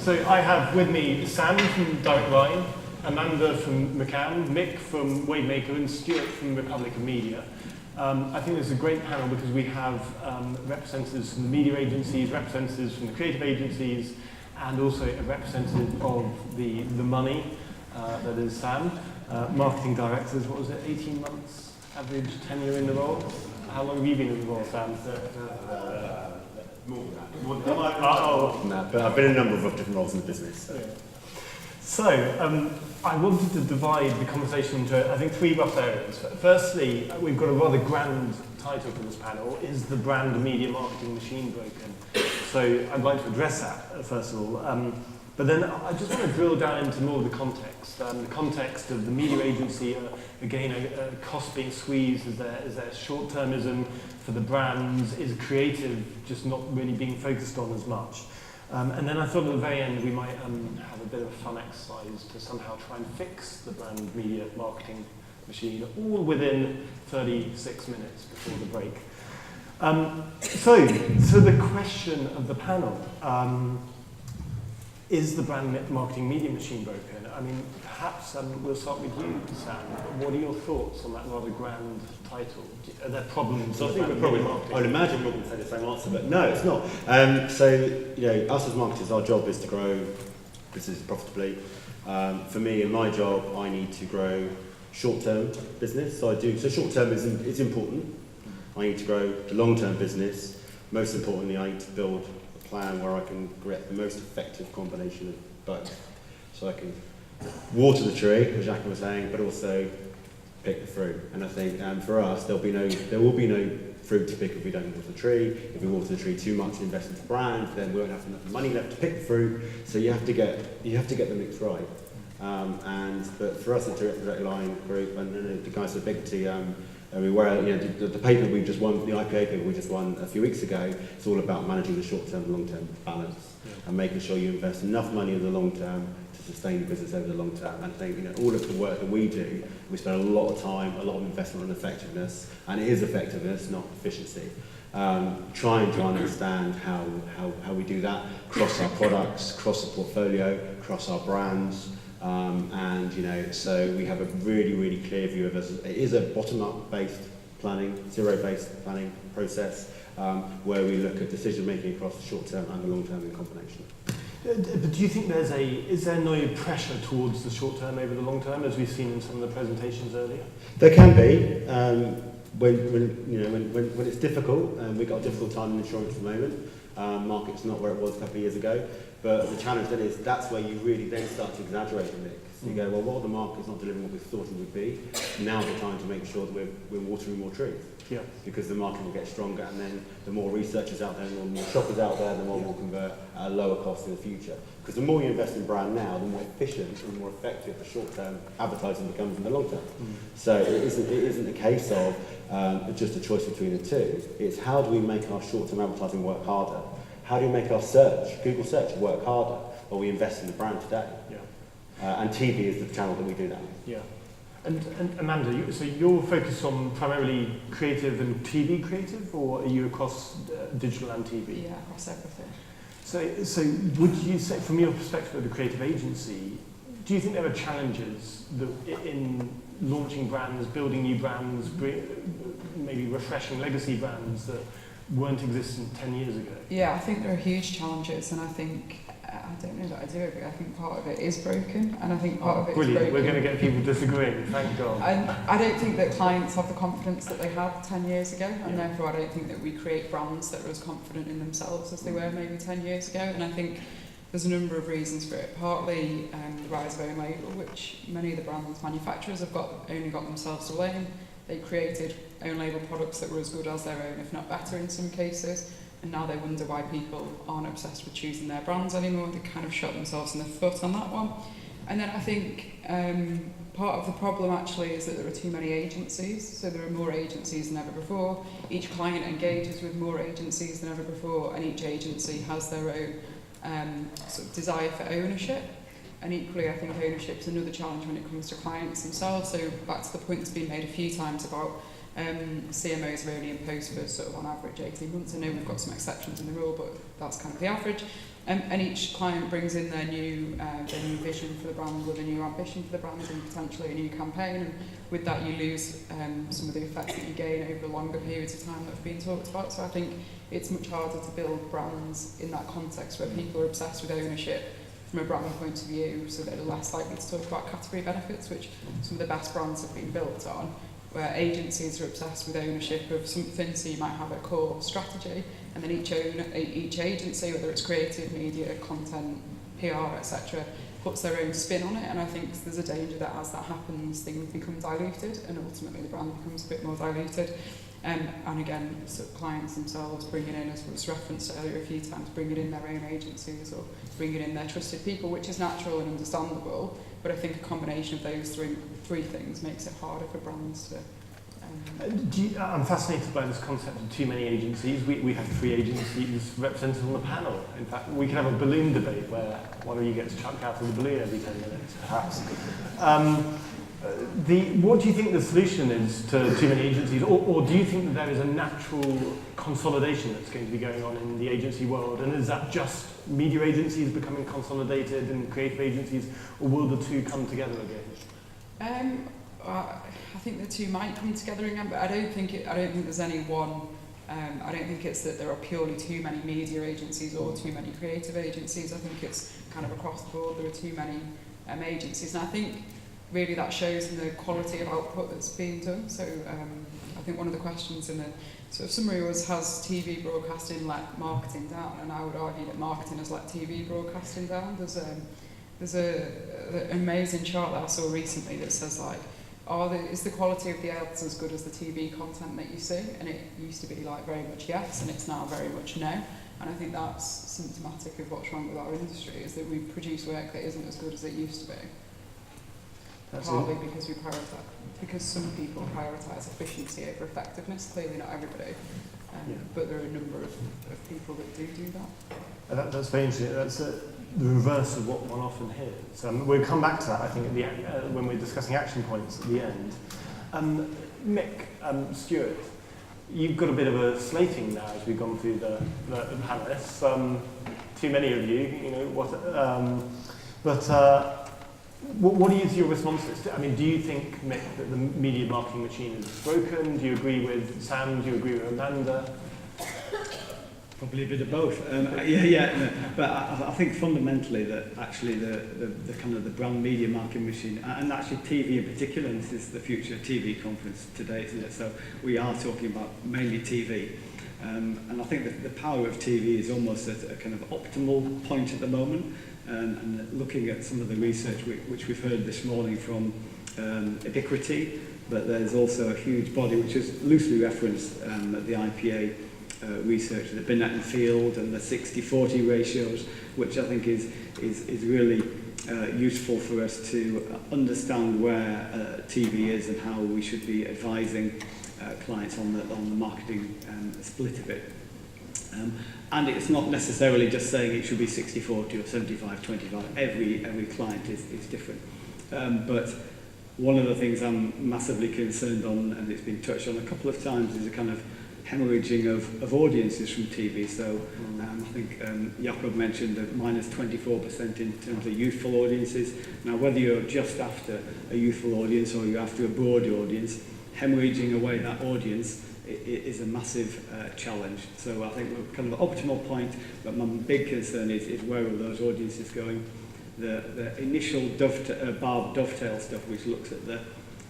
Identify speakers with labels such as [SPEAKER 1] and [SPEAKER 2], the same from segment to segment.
[SPEAKER 1] So I have with me Sam from Direct Line, Amanda from McCann, Mick from Wavemaker, and Stuart from Republic of Media. I think this is a great panel because we have representatives from the media agencies, representatives from the creative agencies, and also a representative of the money, that is Sam. Marketing directors, what was it, 18 months average tenure in the role? How long have you been in the role, Sam?
[SPEAKER 2] More than that. But I've been in a number of different roles in the business.
[SPEAKER 1] So I wanted to divide the conversation into, I think, three rough areas. Firstly, we've got a rather grand title for this panel, Is the Brand Media Marketing Machine Broken? So I'd like to address that, first of all. But then I just want to drill down into more of the context. The context of the media agency, again, a cost being squeezed, is there short-termism for the brands? Is creative just not really being focused on as much? And then I thought at the very end we might have a bit of a fun exercise to somehow try and fix the brand media marketing machine, all within 36 minutes before the break. So the question of the panel, is the brand marketing media machine broken? I mean, perhaps we'll start with you, Sam. What are your thoughts on that rather grand title? Are there problems?
[SPEAKER 2] So I think I would imagine we're going to say the same answer, but no, it's not. So, us as marketers, our job is to grow business profitably. For me, in my job, I need to grow short-term business. So short-term is important. I need to grow the long-term business. Most importantly, I need to build a plan where I can get the most effective combination of both. So I can water the tree, as Jack was saying, but also pick the fruit. And I think for us, there will be no fruit to pick if we don't water the tree. If we water the tree too much and invest into brand, then we won't have enough money left to pick the fruit. So you have to get the mix right. But for us at Direct Line Group, and the guys at Big the paper we just won, the IPA paper we just won a few weeks ago, it's all about managing the short-term and long-term balance and making sure you invest enough money in the long term to sustain the business over the long term. And I think all of the work that we do, we spend a lot of time, a lot of investment on effectiveness, and it is effectiveness, not efficiency. Trying to understand how we do that across our products, across the portfolio, across our brands. So we have a really, really clear view of this. It is a bottom-up based planning, zero-based planning process where we look at decision-making across the short-term and the long-term in combination.
[SPEAKER 1] But do you think is there no pressure towards the short-term over the long-term, as we've seen in some of the presentations earlier?
[SPEAKER 2] There can be. When it's difficult, we've got a difficult time in insurance at the moment. Market's not where it was a couple of years ago. But the challenge then is that's where you really then start to exaggerate the mix. You go, well, while the market's not delivering what we thought it would be, now's the time to make sure that we're watering more trees. Yeah. Because the market will get stronger, and then the more researchers out there, the more shoppers out there, the more we'll convert at a lower cost in the future. Because the more you invest in brand now, the more efficient and the more effective the short-term advertising becomes in the long term. So it isn't a case of just a choice between the two. It's how do we make our short-term advertising work harder? How do we make our Google search work harder while we invest in the brand today? Yeah. And TV is the channel that we do that. Yeah. And Amanda, so you're focused on primarily creative and TV creative, or are you across digital and TV?
[SPEAKER 3] Yeah, across everything.
[SPEAKER 1] So would you say, from your perspective of the creative agency, do you think there are challenges in launching brands, building new brands, maybe refreshing legacy brands that weren't existent 10 years ago?
[SPEAKER 3] Yeah, I think there are huge challenges, and I think, I don't know that I do agree, I think part of it is broken, and I think part of it
[SPEAKER 1] brilliant.
[SPEAKER 3] is broken.
[SPEAKER 1] We're going to get people disagreeing, thank God.
[SPEAKER 3] And I don't think that clients have the confidence that they had 10 years ago, and therefore I don't think that we create brands that are as confident in themselves as they were maybe 10 years ago, and I think there's a number of reasons for it. Partly the rise of own label, which many of the brands manufacturers have only got themselves to blame. They created own label products that were as good as their own, if not better in some cases, and now they wonder why people aren't obsessed with choosing their brands anymore. They kind of shot themselves in the foot on that one. And then I think part of the problem actually is that there are too many agencies, so there are more agencies than ever before. Each client engages with more agencies than ever before, and each agency has their own sort of desire for ownership. And equally, I think ownership is another challenge when it comes to clients themselves. So back to the point that's been made a few times about CMOs are only in post for sort of on average 18 months. I know we've got some exceptions in the rule, but that's kind of the average. And each client brings in their new vision for the brand with a new ambition for the brand and potentially a new campaign. And with that, you lose some of the effects that you gain over longer periods of time that have been talked about. So I think it's much harder to build brands in that context where people are obsessed with ownership from a brand point of view, so they're less likely to talk about category benefits, which some of the best brands have been built on, where agencies are obsessed with ownership of something. So you might have a core strategy, and then each agency, whether it's creative, media, content, PR, etc., puts their own spin on it. And I think there's a danger that as that happens, things become diluted, and ultimately the brand becomes a bit more diluted. And again, sort of clients themselves bringing in, as was referenced earlier a few times, bringing in their own agencies or bringing in their trusted people, which is natural and understandable. But I think a combination of those three things makes it harder for brands to.
[SPEAKER 1] I'm fascinated by this concept of too many agencies. We have 3 agencies represented on the panel. In fact, we can have a balloon debate where one of you gets chucked out of the balloon every 10 minutes, perhaps. What do you think the solution is to too many agencies, or do you think that there is a natural consolidation that's going to be going on in the agency world, and is that just media agencies becoming consolidated and creative agencies, or will the two come together again?
[SPEAKER 3] I think the two might come together again, but I don't think there's any one. I don't think it's that there are purely too many media agencies or too many creative agencies. I think it's kind of across the board. There are too many agencies, and I think really that shows in the quality of output that's being done. So I think one of the questions in the sort of summary was, has TV broadcasting let marketing down? And I would argue that marketing has let TV broadcasting down. There's an amazing chart that I saw recently that says, like, is the quality of the ads as good as the TV content that you see? And it used to be like very much yes, and it's now very much no. And I think that's symptomatic of what's wrong with our industry, is that we produce work that isn't as good as it used to be. Partly because some people prioritise efficiency over effectiveness, clearly not everybody, but there are a number of people that do that.
[SPEAKER 1] That's very interesting. That's the reverse of what one often hears. We'll come back to that, I think, at the end, when we're discussing action points at the end. Mick, Stuart, you've got a bit of a slating now as we've gone through the panellists. Too many of you, what is your responses? I mean, do you think, Mick, that the media marketing machine is broken? Do you agree with Sam? Do you agree with Amanda?
[SPEAKER 4] Probably a bit of both. But I think fundamentally that actually the kind of the brand media marketing machine, and actually TV in particular, and this is the Future TV conference today, isn't it? So we are talking about mainly TV. And I think that the power of TV is almost at a kind of optimal point at the moment. And looking at some of the research which we've heard this morning from Ubiquity, but there's also a huge body which is loosely referenced at the IPA research, the Binet and Field and the 60-40 ratios, which I think is really useful for us to understand where TV is and how we should be advising clients on the marketing split of it. And it's not necessarily just saying it should be 60-40 or 75-25. Every client is different. But one of the things I'm massively concerned on, and it's been touched on a couple of times, is a kind of hemorrhaging of audiences from TV. So I think Jakob mentioned that minus 24% in terms of youthful audiences. Now, whether you're just after a youthful audience or you're after a broad audience, hemorrhaging away that audience is a massive challenge. So I think we're kind of an optimal point, but my big concern is where are those audiences going? The initial Barb dovetail stuff, which looks at the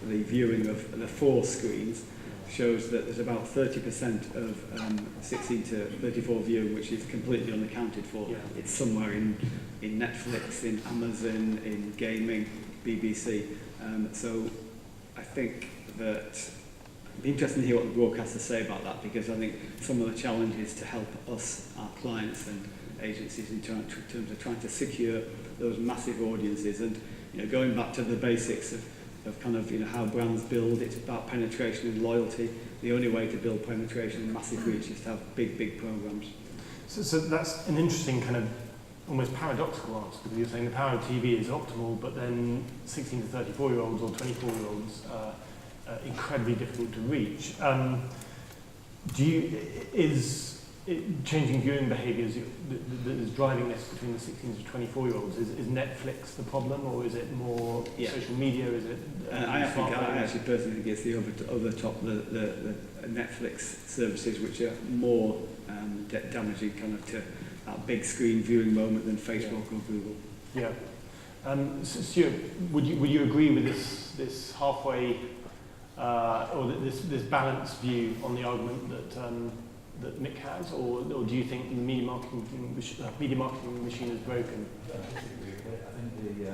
[SPEAKER 4] viewing of the 4 screens, shows that there's about 30% of 16 to 34 viewing, which is completely unaccounted for. Yeah. It's somewhere in Netflix, in Amazon, in gaming, BBC. So I think that it'd be interesting to hear what the broadcasters say about that, because I think some of the challenges to help us, our clients and agencies, in terms of trying to secure those massive audiences, and going back to the basics of kind of how brands build. It's about penetration and loyalty. The only way to build penetration and massive reach is to have big programs.
[SPEAKER 1] So that's an interesting kind of almost paradoxical answer, because you're saying the power of TV is optimal, but then 16 to 34-year-olds or 24-year-olds incredibly difficult to reach. Is changing viewing behaviours that is driving this between the 16 to 24-year-olds? Is Netflix the problem, or is it more social media? Is it?
[SPEAKER 4] I actually personally think it's the over top the Netflix services, which are more damaging kind of to that big screen viewing moment than Facebook or Google.
[SPEAKER 1] Yeah. Stuart, would you agree with this halfway or this balanced view on the argument that Mick has, or do you think the media marketing machine is broken?
[SPEAKER 5] I think the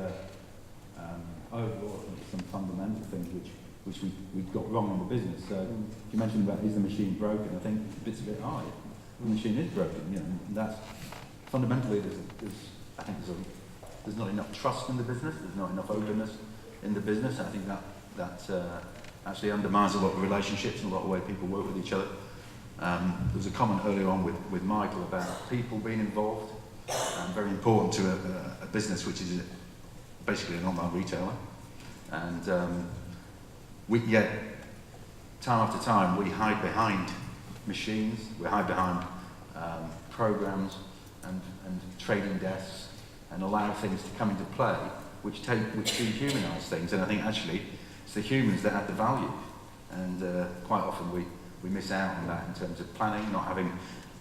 [SPEAKER 5] overall, I think some fundamental things which we've got wrong in the business. So you mentioned about, is the machine broken? I think bits of it are. The machine is broken. And that's fundamentally there's not enough trust in the business. There's not enough openness in the business. I think that actually undermines a lot of relationships and a lot of the way people work with each other. There was a comment earlier on with Michael about people being involved. Very important to a business which is basically an online retailer. And yet, time after time, we hide behind machines, we hide behind programs and trading desks, and allow things to come into play which dehumanise things. And I think actually it's the humans that add the value. And quite often we miss out on that in terms of planning, not having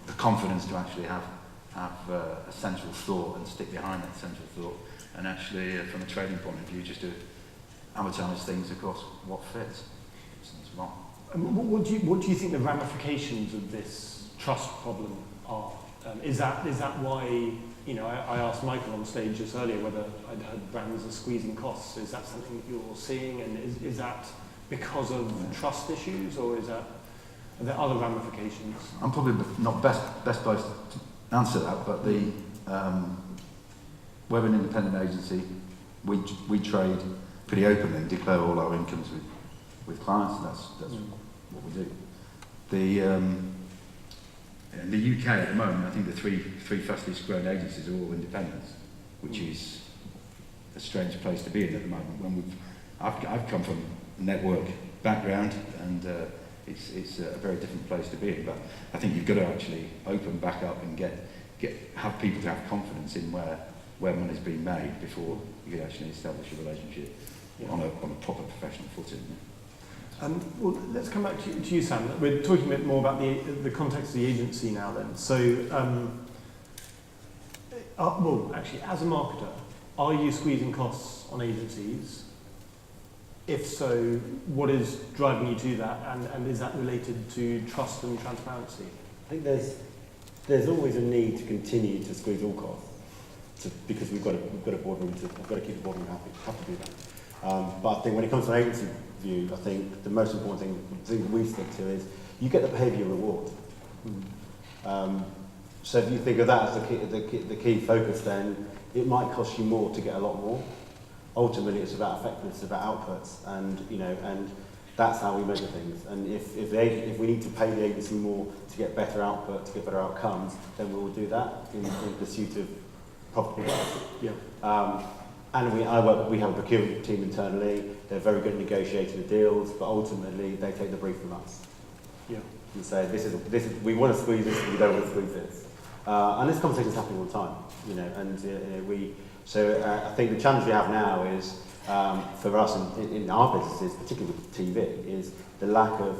[SPEAKER 5] the confidence to actually have a central thought and stick behind that central thought, and actually from a trading point of view just to amortise things across what fits. So it's wrong.
[SPEAKER 1] What do you think the ramifications of this trust problem are? Is that why, I asked Michael on stage just earlier whether I'd heard brands are squeezing costs. Is that something that you're seeing, and is that because of trust issues, or are there other ramifications?
[SPEAKER 5] I'm probably not best placed to answer that, but we're an independent agency. We trade pretty openly and declare all our incomes with clients, and that's what we do. In the UK at the moment, I think the three fastest growing agencies are all independents, which is a strange place to be in at the moment. I've come from a network background, and it's a very different place to be in. But I think you've got to actually open back up and have people to have confidence in where money's being made before you can actually establish a relationship on a proper professional footing.
[SPEAKER 1] Well, let's come back to you, Sam. We're talking a bit more about the context of the agency now then. So, actually, as a marketer, are you squeezing costs on agencies? If so, what is driving you to that, and is that related to trust and transparency?
[SPEAKER 2] I think there's always a need to continue to squeeze all costs, because we've got a boardroom I've got to keep the boardroom happy. Have to do that. But I think when it comes to an agency view, I think the most important thing we stick to is you get the behaviour reward. So if you think of that as the key focus, then it might cost you more to get a lot more. Ultimately, it's about effectiveness, it's about outputs, and that's how we measure things. And if we need to pay the agency more to get better output, to get better outcomes, then we will do that in pursuit of profitability.
[SPEAKER 1] Yeah.
[SPEAKER 2] And we have a procurement team internally. They're very good at negotiating the deals, but ultimately they take the brief from us.
[SPEAKER 1] Yeah.
[SPEAKER 2] And say this is we want to squeeze this, we don't want to squeeze this. And this conversation is happening all the time, So I think the challenge we have now is for us in our businesses, particularly with TV, is the lack of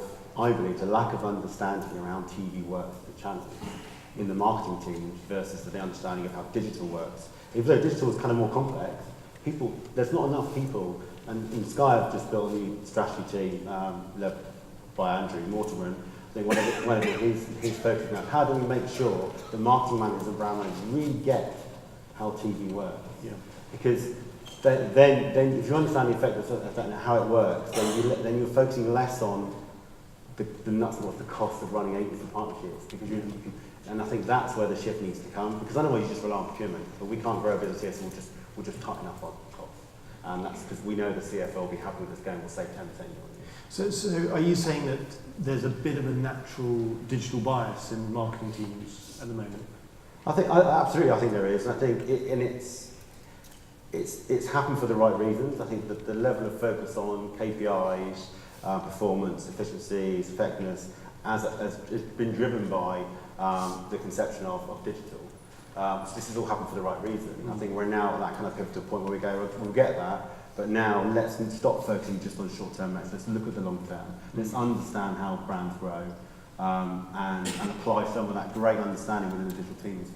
[SPEAKER 2] understanding around TV works for the channels in the marketing team versus the understanding of how digital works. Even though digital is kind of more complex, there's not enough people, and in Sky I've just built a new strategy team led by Andrew Mortimer. I think one of he's focusing on how do we make sure the marketing managers and brand managers really get how TV works.
[SPEAKER 1] Yeah.
[SPEAKER 2] Because then if you understand the effect of how it works, then you're focusing less on the nuts and bolts, the cost of running agency partnerships. Because and I think that's where the shift needs to come. Because otherwise you just rely on procurement, but we can't grow a business here, so we'll just tighten up on costs. And that's because we know the CFO will be happy with us going, we'll save 10% year.
[SPEAKER 1] So are you saying that there's a bit of a natural digital bias in marketing teams at the moment?
[SPEAKER 2] Absolutely, I think there is. And I think it's happened for the right reasons. I think that the level of focus on KPIs performance, efficiencies, effectiveness, as it's been driven by the conception of digital. So this has all happened for the right reason. I think we're now at that kind of pivotal point where we go, we'll get that, but now let's stop focusing just on short-term metrics. Let's look at the long term. Let's understand how brands grow and apply some of that great understanding within the digital teams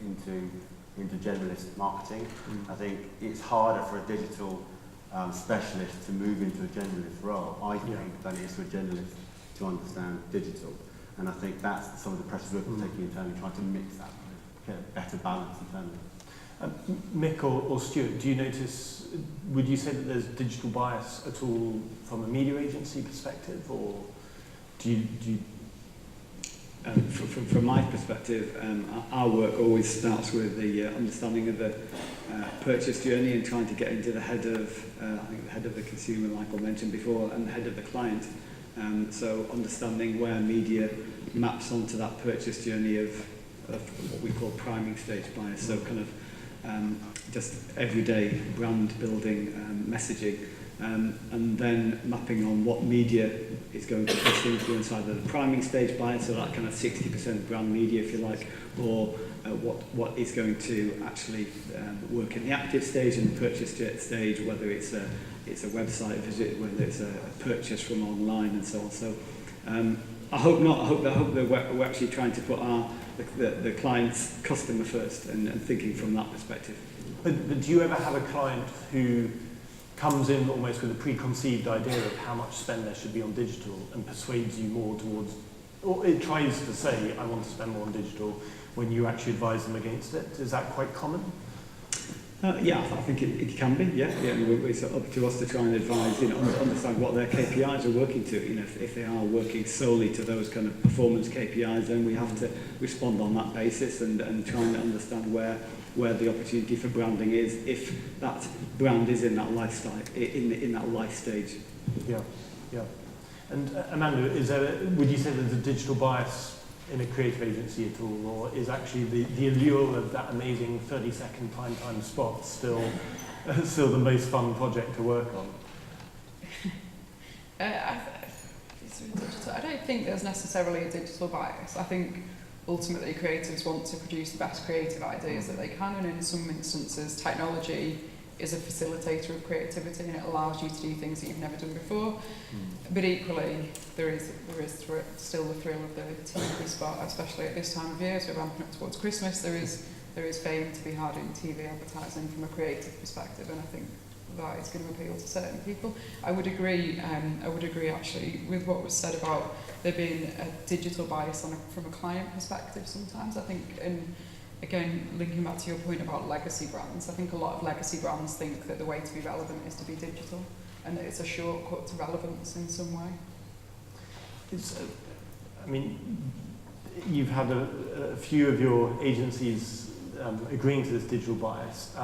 [SPEAKER 2] into generalist marketing. I think it's harder for a digital specialist to move into a generalist role, I think, than it is for a generalist to understand digital. And I think that's some of the pressures we're taking internally, trying to mix that, get a better balance internally.
[SPEAKER 1] Mick or Stuart, do you notice, would you say that there's digital bias at all from a media agency perspective, or do you
[SPEAKER 4] from my perspective, our work always starts with the understanding of the purchase journey and trying to get into the head of, I think the head of the consumer, Michael mentioned before, and the head of the client. So understanding where media maps onto that purchase journey of what we call priming stage bias. So kind of just everyday brand building messaging. And then mapping on what media is going to best influence either the priming stage bias, so that kind of 60% brand media, if you like, or what is going to actually work in the active stage and the purchase stage, whether it's a website visit, whether it's a purchase from online, and so on. So I hope not. I hope that we're actually trying to put the client's customer first and thinking from that perspective.
[SPEAKER 1] But do you ever have a client who comes in almost with a preconceived idea of how much spend there should be on digital and persuades you more towards, or it tries to say, I want to spend more on digital, when you actually advise them against it? Is that quite common?
[SPEAKER 4] Yeah, I think it can be, yeah. It's up to us to try and advise, understand what their KPIs are working to. If they are working solely to those kind of performance KPIs, then we have to respond on that basis and try and understand where the opportunity for branding is, if that brand is in that lifestyle, in that life stage.
[SPEAKER 1] Yeah. And Amanda, would you say there's a digital bias in a creative agency at all, or is actually the allure of that amazing 30-second prime time spot still the most fun project to work on?
[SPEAKER 3] I don't think there's necessarily a digital bias. I think ultimately creatives want to produce the best creative ideas that they can, and in some instances technology is a facilitator of creativity and it allows you to do things that you've never done before. But equally, there is still the thrill of the TV spot, especially at this time of year, so ramping up towards Christmas. There is fame to be had in TV advertising from a creative perspective, and I think that is going to appeal to certain people. I would agree actually with what was said about there being a digital bias from a client perspective sometimes. I think, and again, linking back to your point about legacy brands, I think a lot of legacy brands think that the way to be relevant is to be digital, and that it's a shortcut to relevance in some way.
[SPEAKER 1] You've had a few of your agencies agreeing to this digital bias.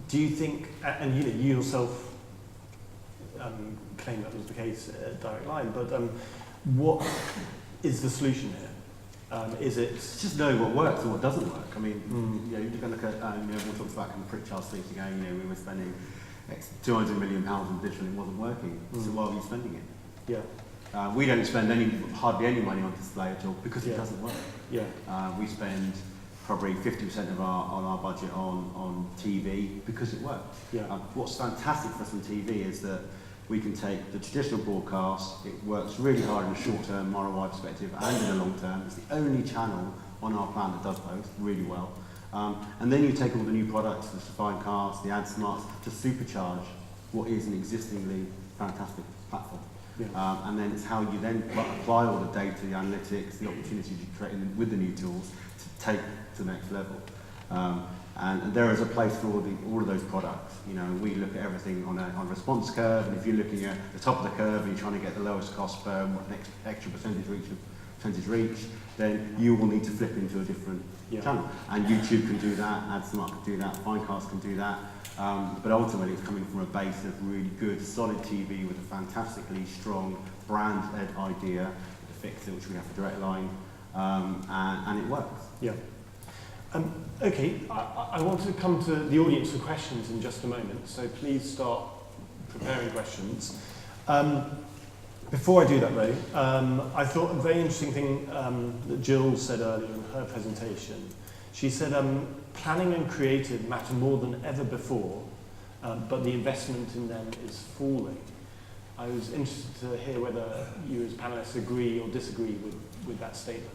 [SPEAKER 1] Do you think, and you yourself claim that was the case at Direct Line, but what is the solution here? Is it
[SPEAKER 2] just know what works and what doesn't work? I mean, you can look at everyone talks about kind of Pritchard's things again. We were spending £200 million on digital and it wasn't working. So why are we spending it?
[SPEAKER 1] Yeah.
[SPEAKER 2] We don't spend hardly any money on display at all because it doesn't work.
[SPEAKER 1] Yeah.
[SPEAKER 2] We spend probably 50% of our budget on TV because it works.
[SPEAKER 1] Yeah.
[SPEAKER 2] What's fantastic for us on TV is that we can take the traditional broadcast, it works really hard in a short-term ROI perspective and in the long term. It's the only channel on our plan that does both really well. And then you take all the new products, the Define Cast, the Ad Smarts, to supercharge what is an existingly fantastic platform. Yeah. And then it's how you then apply all the data, the analytics, the opportunities you create with the new tools to take to the next level. And there is a place for all of those products. We look at everything on a response curve, and if you're looking at the top of the curve and you're trying to get the lowest cost per next extra percentage reach, then you will need to flip into a different channel. And YouTube can do that, AdSmart can do that, Finecast can do that. But ultimately, it's coming from a base of really good, solid TV with a fantastically strong brand-led idea, the fixer, which we have for Direct Line, and it works.
[SPEAKER 1] Yeah. Okay, I want to come to the audience for questions in just a moment, so please start preparing questions. Before I do that though, I thought a very interesting thing that Jill said earlier in her presentation. She said planning and creative matter more than ever before, but the investment in them is falling. I was interested to hear whether you as panelists agree or disagree with that statement.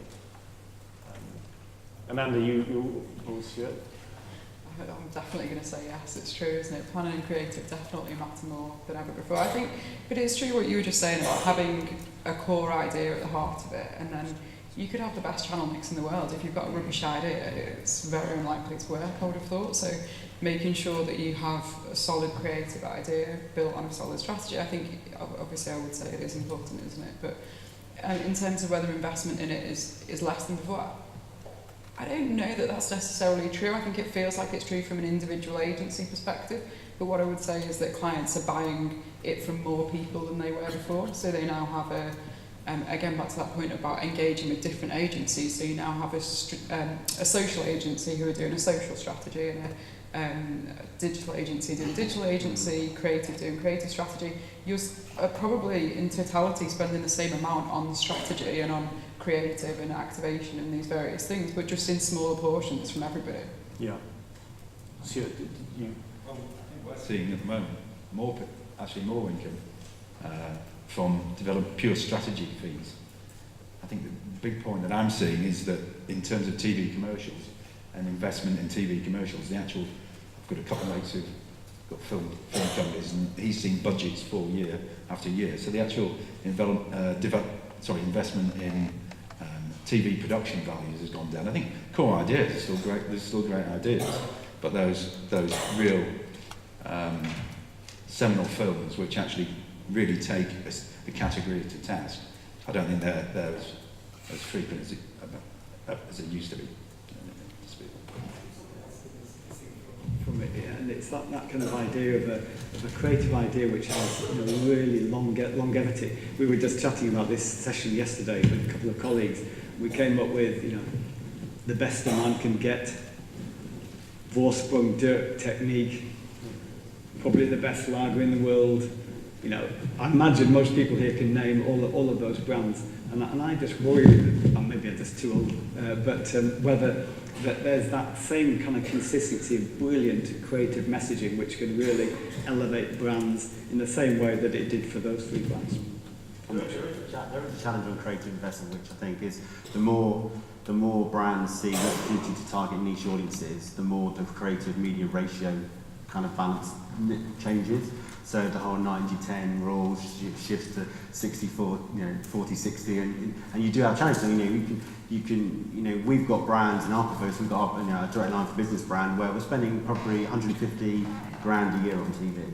[SPEAKER 1] Amanda, or Stuart?
[SPEAKER 3] I'm definitely going to say yes, it's true, isn't it? Planning and creative definitely matter more than ever before. I think, but it's true what you were just saying about having a core idea at the heart of it, and then you could have the best channel mix in the world. If you've got a rubbish idea, it's very unlikely to work, I would have thought. So making sure that you have a solid creative idea built on a solid strategy, I think, obviously I would say it is important, isn't it? But in terms of whether investment in it is less than before, I don't know that that's necessarily true. I think it feels like it's true from an individual agency perspective, but what I would say is that clients are buying it from more people than they were before, so they now have again back to that point about engaging with different agencies, so you now have a social agency who are doing a social strategy, and a digital agency doing digital agency, creative doing creative strategy. You're probably in totality spending the same amount on strategy and on creative and activation and these various things, but just in smaller portions from everybody.
[SPEAKER 1] Yeah. Stuart, did you?
[SPEAKER 5] Well, I think we're seeing at the moment more income from pure strategy fees. I think the big point that I'm seeing is that in terms of TV commercials and investment in TV commercials, I've got a couple of mates who've got film companies, and he's seen budgets for year after year. So the actual investment in TV production values has gone down. I think core ideas are still great. There's still great ideas, but those real seminal films, which actually really take the category to task, I don't think they're as frequent as it used to be.
[SPEAKER 4] From it, yeah, and it's that kind of idea of a creative idea which has really longevity. We were just chatting about this session yesterday with a couple of colleagues. We came up with the best a man can get, Vorsprung dirt technique, probably the best lager in the world. I imagine most people here can name all of those brands, and I just worry that, maybe I'm just too old, but whether that there's that same kind of consistency of brilliant creative messaging which can really elevate brands in the same way that it did for those three brands.
[SPEAKER 2] There is a challenge on creative investment, which I think is the more brands see the opportunity to target niche audiences, the more the creative media ratio kind of balance changes. So the whole 90-10 rule shifts to 40-60, and you do have challenges. So, we've got brands in our portfolio. We've got a direct line for business brand where we're spending probably 150 grand a year on TV,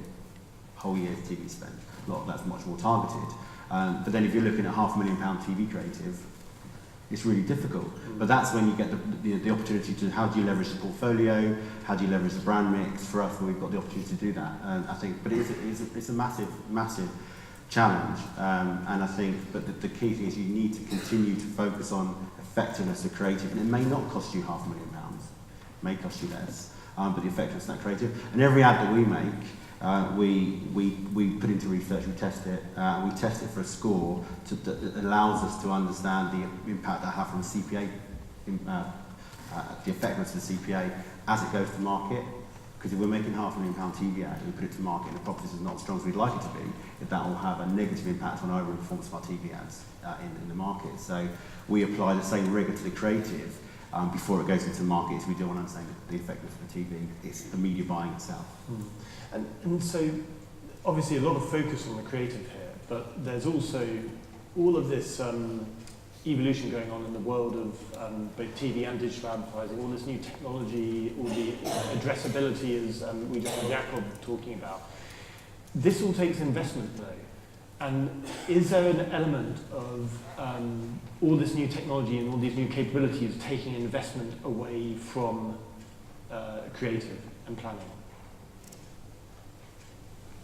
[SPEAKER 2] whole year's TV spend. A lot of that's much more targeted. But then if you're looking at £500,000 TV creative, it's really difficult. But that's when you get the opportunity to, how do you leverage the portfolio, how do you leverage the brand mix? For us, we've got the opportunity to do that. I think, but it's a massive challenge. And I think, but the key thing is you need to continue to focus on effectiveness of creative. And it may not cost you £500,000, it may cost you less, but the effectiveness of that creative. And every ad that we make, we put into research, we test it, we test it for a score that allows us to understand the impact that has from the CPA, the effectiveness of the CPA as it goes to market. Because if we're making £500,000 TV ad and we put it to market and the profits is not as strong as we'd like it to be, that will have a negative impact on overall performance of our TV ads in the market. So we apply the same rigour to the creative before it goes into the market, as we do on understanding the effectiveness of the TV. It's the media buying itself.
[SPEAKER 1] And so, obviously a lot of focus on the creative here, but there's also all of this evolution going on in the world of both TV and digital advertising, all this new technology, all the addressability as we just had Jacob talking about. This all takes investment though. And is there an element of all this new technology and all these new capabilities taking investment away from creative and planning?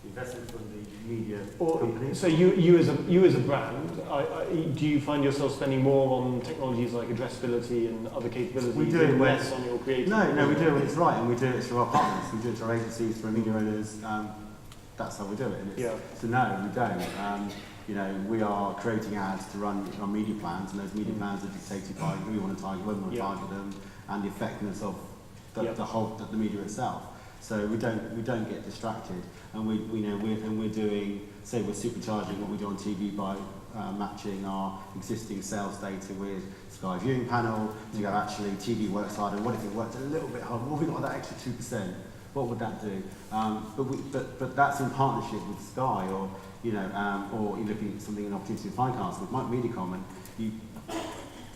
[SPEAKER 2] Investment from the media
[SPEAKER 1] companies. So you as a brand, do you find yourself spending more on technologies like addressability and other capabilities?
[SPEAKER 2] We do it
[SPEAKER 1] less on your creative.
[SPEAKER 2] No, we do it when it's right, and we do it through our partners. We do it through our agencies, through media owners. That's how we do it. And so no, we don't. You know, we are creating ads to run our media plans, and those media plans are dictated by who we want to target, when we want to target them, and the effectiveness of the media itself. So we don't get distracted, and we're doing, say, we're supercharging what we do on TV by matching our existing sales data with Sky viewing panel to go, actually TV works harder. What if it worked a little bit harder? What if we got that extra 2%? What would that do? But that's in partnership with Sky, or or you're looking at something, an opportunity in finance with Mediacom, and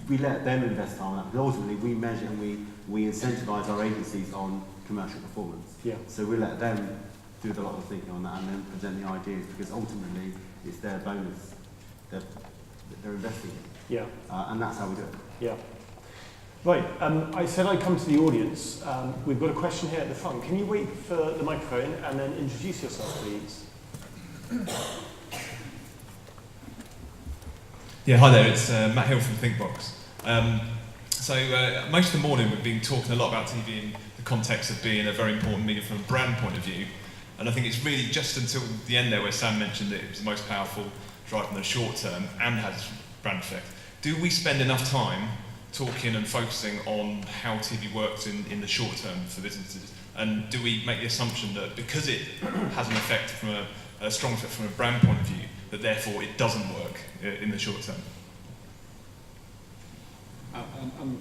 [SPEAKER 2] we let them invest time on that. But ultimately, we measure and we incentivise our agencies on commercial performance.
[SPEAKER 1] Yeah.
[SPEAKER 2] So we let them do a lot of thinking on that and then present the ideas, because ultimately it's their bonus. They're investing in.
[SPEAKER 1] Yeah.
[SPEAKER 2] And that's how we do it.
[SPEAKER 1] Yeah. Right, I said I'd come to the audience. We've got a question here at the front. Can you wait for the microphone and then introduce yourself, please?
[SPEAKER 6] Yeah, hi there, it's Matt Hill from Thinkbox. Most of the morning we've been talking a lot about TV in the context of being a very important media from a brand point of view. And I think it's really just until the end there where Sam mentioned that it was the most powerful drive in the short term and has brand effect. Do we spend enough time talking and focusing on how TV works in the short term for businesses? And do we make the assumption that because it has an effect from a strong effect from a brand point of view, that therefore it doesn't work in the short term?
[SPEAKER 4] I'm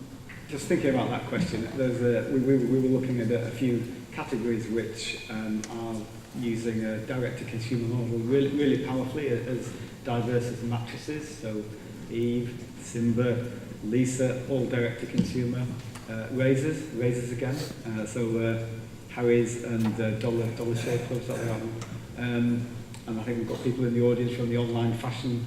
[SPEAKER 4] just thinking about that question. We were looking at a few categories which are using a direct-to-consumer model really powerfully, as diverse as mattresses. So Eve, Simba, Lisa, all direct-to-consumer. Razors again. Harry's and Dollar Shave Clubs that they have. And I think we've got people in the audience from the online fashion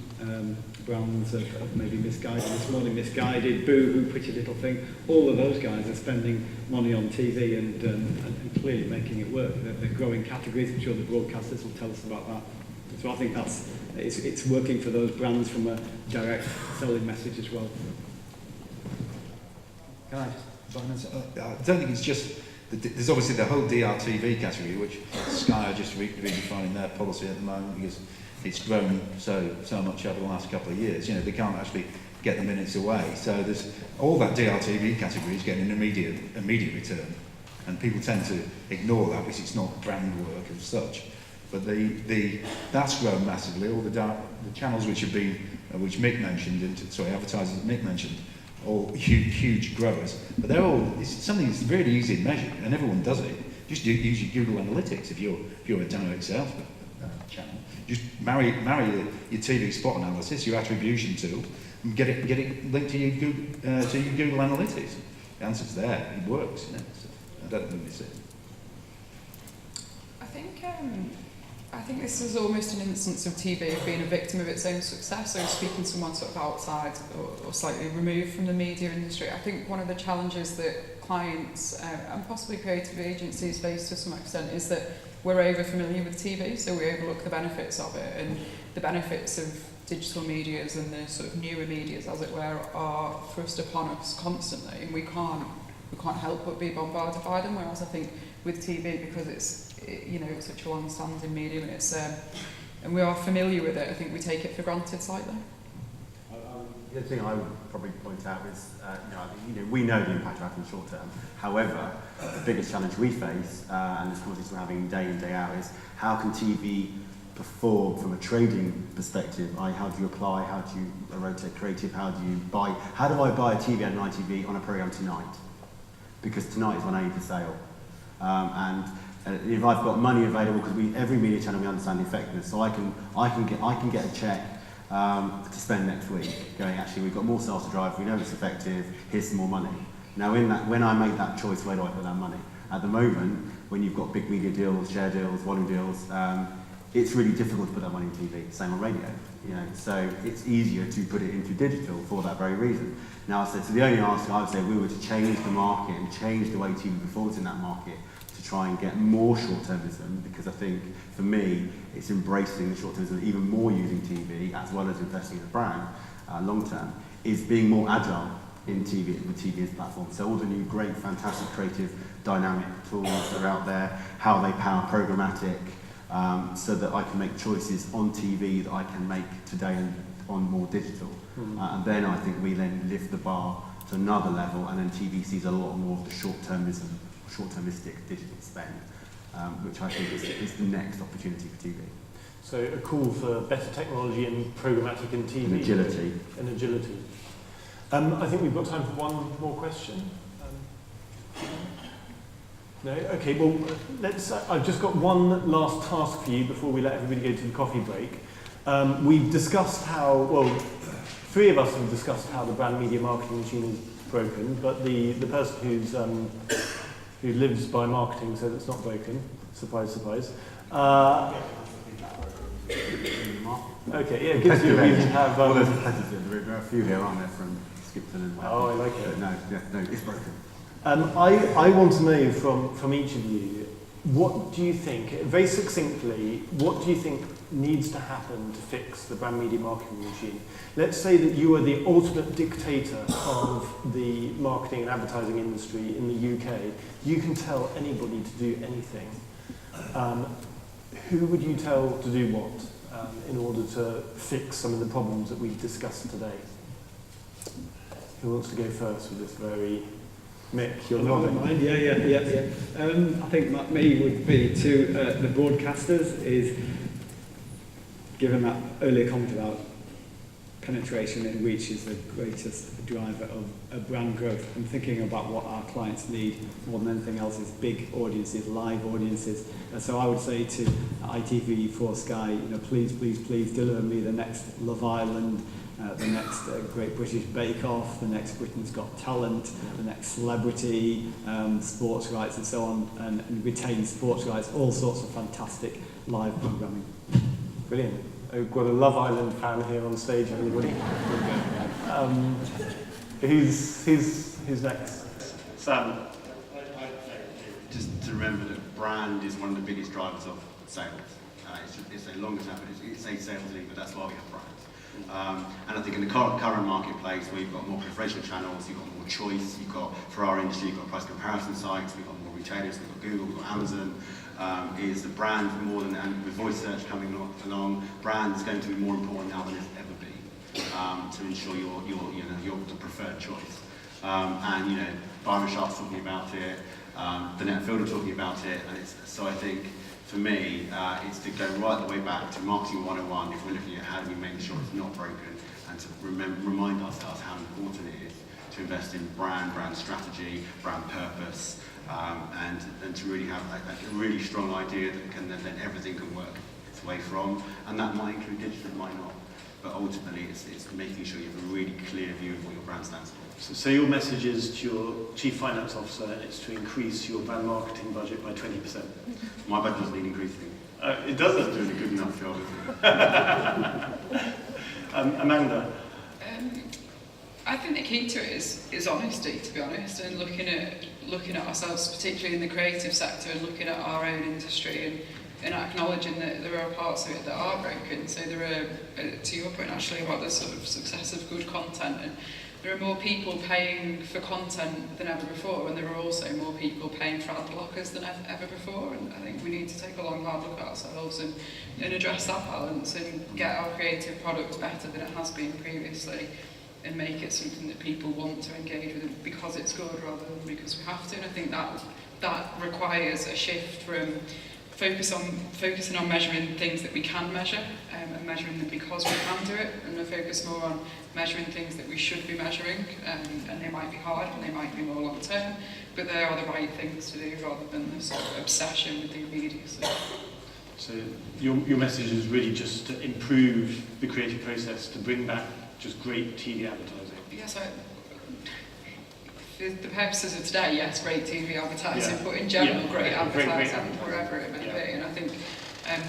[SPEAKER 4] brands of maybe Misguided this morning, Misguided, Boohoo, Pretty Little Thing. All of those guys are spending money on TV and clearly making it work. They're growing categories. I'm sure the broadcasters will tell us about that. So I think it's working for those brands from a direct selling message as well.
[SPEAKER 5] Can I just I don't think it's just... There's obviously the whole DRTV category, which Sky are just redefining their policy at the moment because it's grown so much over the last couple of years. You know, they can't actually get the minutes away. So there's all that DRTV category is getting an immediate return, and people tend to ignore that because it's not brand work as such. But that's grown massively. All the channels which have been, which Mick mentioned, advertisers that Mick mentioned, all huge growers, but it's something that's really easy to measure, and everyone does it. Just use your Google Analytics if you're a direct sales channel. Just marry your TV spot analysis, your attribution tool, and get it linked to your Google Analytics. The answer's there. It works. So I don't think it's it.
[SPEAKER 3] I think this is almost an instance of TV being a victim of its own success, so speaking to someone sort of outside or slightly removed from the media industry. I think one of the challenges that clients and possibly creative agencies face to some extent is that we're over familiar with TV, so we overlook the benefits of it, and the benefits of digital medias and the sort of newer medias, as it were, are thrust upon us constantly, and we can't help but be bombarded by them. Whereas I think with TV, because it's such a long-standing medium, and and we are familiar with it, I think we take it for granted slightly.
[SPEAKER 2] The other thing I would probably point out is, we know the impact of in the short term. However, the biggest challenge we face, and this conversation we're having day in, day out, is how can TV perform from a trading perspective? How do you apply? How do you rotate creative? How do I buy a TV and an ITV on a programme tonight? Because tonight is when I need the sale. And if I've got money available, because every media channel we understand the effectiveness, so I can get a check to spend next week. Going, actually, we've got more sales to drive. We know it's effective. Here's some more money. Now, when I make that choice, where do I put that money? At the moment, when you've got big media deals, share deals, volume deals, it's really difficult to put that money in TV. Same on radio. So it's easier to put it into digital for that very reason. Now, so the only answer I would say, if we were to change the market and change the way TV performs in that market to try and get more short-termism, because I think, for me, it's embracing the short-termism, even more using TV, as well as investing in the brand, long-term, is being more agile in TV, with TV as a platform. So all the new great, fantastic, creative, dynamic tools that are out there, how they power programmatic, so that I can make choices on TV that I can make today and on more digital. And then I think we then lift the bar to another level, and then TV sees a lot more of the short-termistic digital spend, which I think is the next opportunity for TV.
[SPEAKER 1] So a call for better technology and programmatic in TV.
[SPEAKER 2] And agility.
[SPEAKER 1] And agility. I think we've got time for one more question. No? Okay, well, I've just got one last task for you before we let everybody go to the coffee break. We've discussed how, well, three of us have discussed how the brand media marketing machine is broken, but the person who lives by marketing says it's not broken. Surprise, surprise. Okay, yeah, it gives you a reason to have...
[SPEAKER 2] well, there's there are a few here, aren't there, from Skipton and Wales.
[SPEAKER 1] Oh, I like it.
[SPEAKER 2] No, it's broken.
[SPEAKER 1] I want to know from each of you, what do you think, very succinctly, what do you think needs to happen to fix the brand media marketing machine? Let's say that you are the ultimate dictator of the marketing and advertising industry in the UK. You can tell anybody to do anything. Who would you tell to do what in order to fix some of the problems that we've discussed today? Who wants to go first with this very... Mick, you're nodding.
[SPEAKER 4] Mind? Yeah. I think me would be to the broadcasters is, given that earlier comment about penetration and reach is the greatest driver of brand growth. I'm thinking about what our clients need more than anything else is big audiences, live audiences. So I would say to ITV, for Sky, please deliver me the next Love Island, the next Great British Bake Off, the next Britain's Got Talent, the next Celebrity, sports rights and so on, and retain sports rights, all sorts of fantastic live programming.
[SPEAKER 1] Brilliant. We've got a Love Island fan here on stage, everybody. Who's next? Sam.
[SPEAKER 2] Just to remember that brand is one of the biggest drivers of sales. It's a longer term, but it's a sales lead, but that's why we have brands. And I think in the current marketplace, where you've got more proliferation of channels, you've got more choice, you've got, for our industry, you've got price comparison sites, we've got more retailers, we've got Google, we've got Amazon, is the brand more than, and with voice search coming along, brand is going to be more important now than it's ever been, to ensure you're the preferred choice. And Byron Sharp's talking about it, the Net Fielder talking about it, and so I think for me, it's to go right the way back to Marketing 101 if we're looking at how do we make sure it's not broken, and to remind ourselves how important it is to invest in brand strategy, brand purpose, and to really have a really strong idea that then everything can work its way from, and that might include digital, it might not, but ultimately it's making sure you have a really clear view of what your brand stands for.
[SPEAKER 1] So your message is to your Chief Finance Officer, and it's to increase your brand marketing budget by 20%.
[SPEAKER 2] My budget doesn't need increasing.
[SPEAKER 1] It doesn't.
[SPEAKER 2] Doing a good enough job, isn't it?
[SPEAKER 1] Amanda?
[SPEAKER 3] I think the key to it is honesty, to be honest, and looking at ourselves, particularly in the creative sector, and looking at our own industry and acknowledging that there are parts of it that are broken. So there are, to your point actually, about the sort of success of good content, and there are more people paying for content than ever before, and there are also more people paying for ad blockers than ever before, and I think we need to take a long hard look at ourselves and address that balance and get our creative product better than it has been previously, and make it something that people want to engage with because it's good rather than because we have to. And I think that requires a shift from focusing on measuring things that we can measure, and measuring them because we can do it, and a focus more on measuring things that we should be measuring, and they might be hard and they might be more long term, but they are the right things to do rather than the sort of obsession with the immediacy. So
[SPEAKER 1] your message is really just to improve the creative process, to bring back just great TV advertising.
[SPEAKER 3] Yes, for the purposes of today, yes, great TV advertising,
[SPEAKER 1] Yeah.
[SPEAKER 3] but in general,
[SPEAKER 1] Yeah.
[SPEAKER 3] great advertising,
[SPEAKER 1] Great advertising.
[SPEAKER 3] wherever it may
[SPEAKER 1] Yeah.
[SPEAKER 3] be, and I think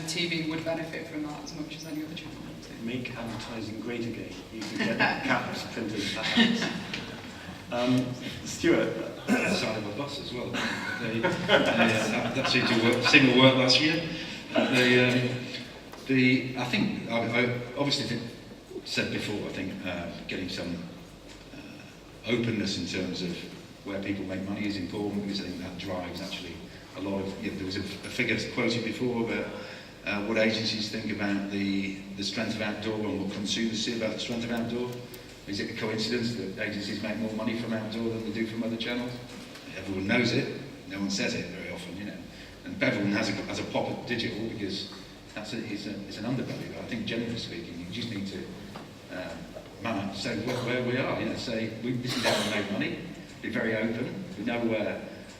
[SPEAKER 3] TV would benefit from that as much as any other channel.
[SPEAKER 1] Make advertising great again. You can get caps printed perhaps. Stuart?
[SPEAKER 7] Side of a bus as well. That seemed to work last year. I think, I obviously said before, I think getting some openness in terms of where people make money is important, because I think that drives actually a lot of, there was a figure quoted before, but what agencies think about the strength of outdoor and what consumers see about the strength of outdoor. Is it a coincidence that agencies make more money from outdoor than they do from other channels? Everyone knows it, no one says it very often, you know. And Bevelin has a pop at digital because it's an underbelly, but I think generally speaking, you just need to say where we are, you know, say this is how we make money, be very open, we know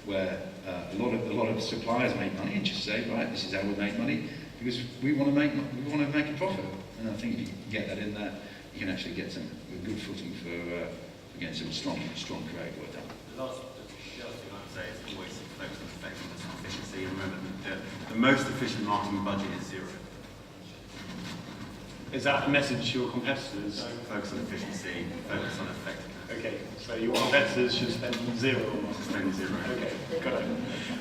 [SPEAKER 7] where a lot of suppliers make money, and just say, right, this is how we make money, because we want to make a profit. And I think if you can get that in there, you can actually get a good footing for getting some strong creative work done.
[SPEAKER 2] The other thing I would say is always focus on effectiveness and efficiency, and remember that the most efficient marketing budget is zero.
[SPEAKER 1] Is that a message to your competitors?
[SPEAKER 2] Focus on efficiency, focus on effectiveness.
[SPEAKER 1] Okay, so your competitors should spend zero or not?
[SPEAKER 2] Spend zero.
[SPEAKER 1] Okay, got it.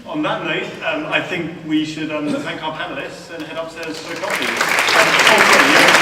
[SPEAKER 1] On that note, I think we should thank our panelists and head upstairs for a coffee.